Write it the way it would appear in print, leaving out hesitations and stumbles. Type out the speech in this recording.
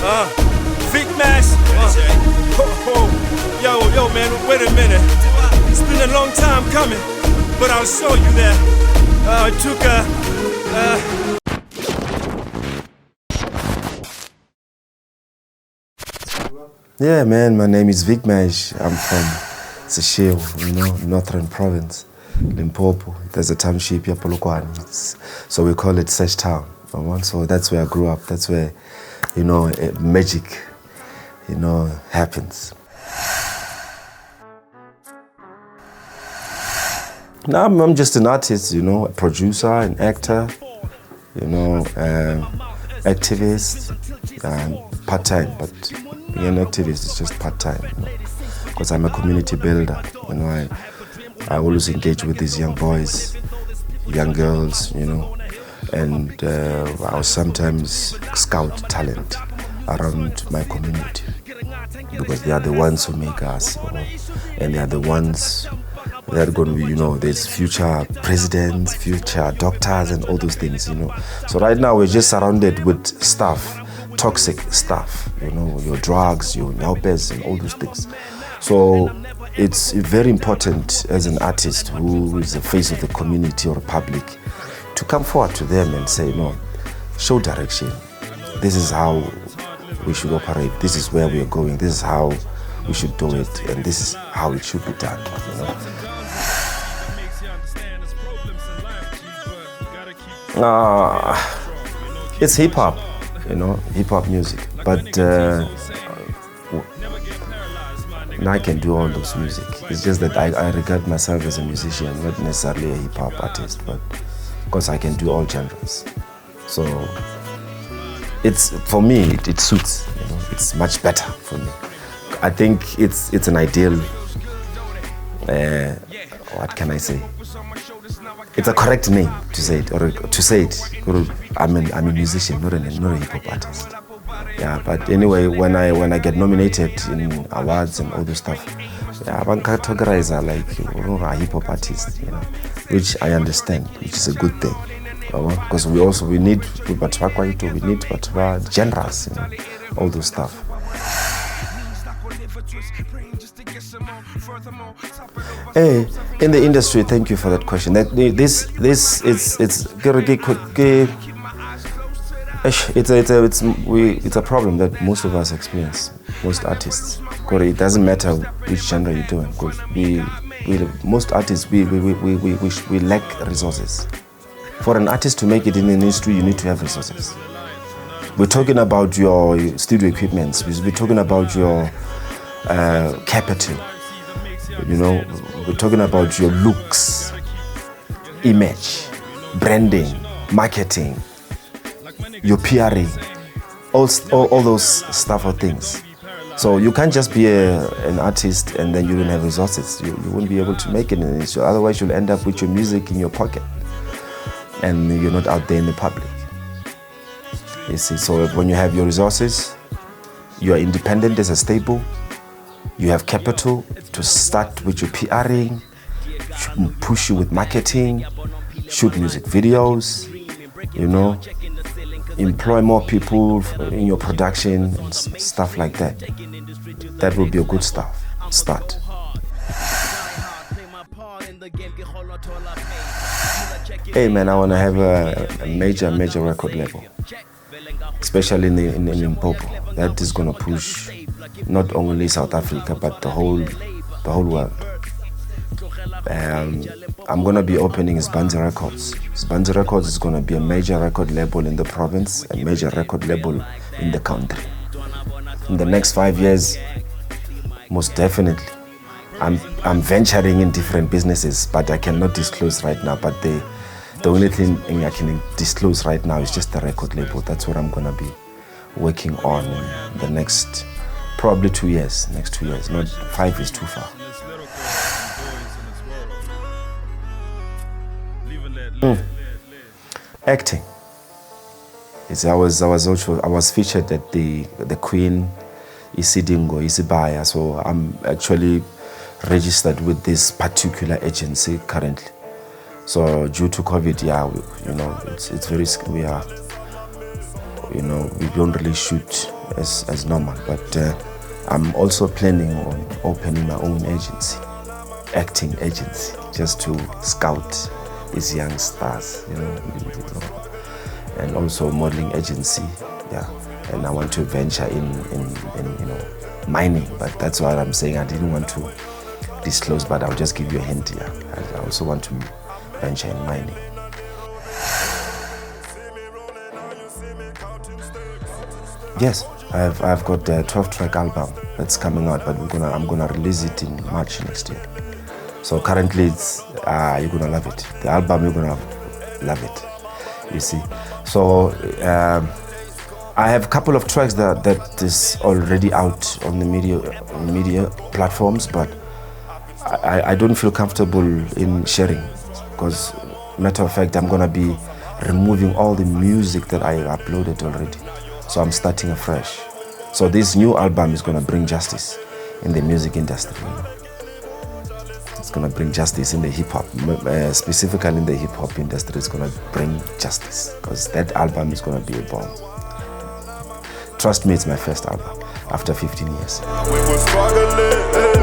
VIC MASH. Yo, man, wait a minute. It's been a long time coming, but I'll show you that. It took Yeah, man, my name is VIC MASH. I'm from Seshego, Northern Province, Limpopo. There's a township here, Polokwane. So we call it Sesh Town. So that's where I grew up. That's where, magic, happens. Now I'm just an artist, a producer, an actor, activist, part-time, but being an activist is just part-time, because I'm a community builder. I always engage with these young boys, young girls, and I'll sometimes scout talent around my community, because they are the ones who make us, and they are the ones that are going to be, there's future presidents, future doctors, and all those things, So right now we're just surrounded with stuff, toxic stuff, your drugs, your nyalpes, and all those things. So it's very important as an artist who is the face of the community or public to come forward to them and say, no, show direction. This is how we should operate. This is where we are going. This is how we should do it, and this is how it should be done. It's hip hop, hip hop music. But I can do all those music. It's just that I regard myself as a musician, not necessarily a hip hop artist, but because I can do all genres. So it's, for me, it suits. It's much better for me. I think it's an ideal. What can I say? It's a correct name to say it, or to say it. I'm a musician, not a hip hop artist. Yeah, but anyway, when I get nominated in awards and all this stuff, I'm categorized like a hip hop artist, which I understand, which is a good thing, because we need genres, all those stuff. Hey, in the industry, thank you for that question. It's a problem that most of us experience, most artists. It doesn't matter which genre you're doing. Most artists, we lack resources. For an artist to make it in the industry, you need to have resources. We're talking about your studio equipment. We're talking about your capital. We're talking about your looks, image, branding, marketing, your PRing, all those stuff or things. So you can't just be an artist and then you don't have resources. You won't be able to make it in the industry. Otherwise, you'll end up with your music in your pocket and you're not out there in the public. You see, so when you have your resources, you are independent as a stable, you have capital to start with your PRing, push you with marketing, shoot music videos, employ more people in your production and stuff like that. That will be a good start. Hey man, I want to have a major record label, especially in Limpopo. That is going to push not only South Africa but the whole world. I'm going to be opening Sbanzi Records. Sbanzi Records is going to be a major record label in the province, a major record label in the country. In the next 5 years, most definitely. I'm venturing in different businesses, but I cannot disclose right now. But the only thing I can disclose right now is just the record label. That's what I'm going to be working on in the next, probably 2 years. Next 2 years, not 5 is too far. Acting. I was featured at the Queen Isidingo Isibaya, so I'm actually registered with this particular agency currently. So due to COVID, it's very, we don't really shoot as normal. But I'm also planning on opening my own agency, acting agency, just to scout these young stars, you know, and also modeling agency, yeah. And I want to venture in you know, mining, but that's what I'm saying. I didn't want to disclose, but I'll just give you a hint here. I also want to venture in mining. Yes, I've got a 12-track album that's coming out, but I'm gonna release it in March next year. So currently it's you're gonna love it. The album, you're gonna love it. You see. So I have a couple of tracks that is already out on the media platforms, but I don't feel comfortable in sharing, because matter of fact, I'm gonna be removing all the music that I uploaded already. So I'm starting afresh. So this new album is gonna bring justice in the music industry. You know? It's gonna bring justice in the hip hop, specifically in the hip hop industry. It's gonna bring justice, because that album is gonna be a bomb. Trust me, it's my first album after 15 years. We were struggling.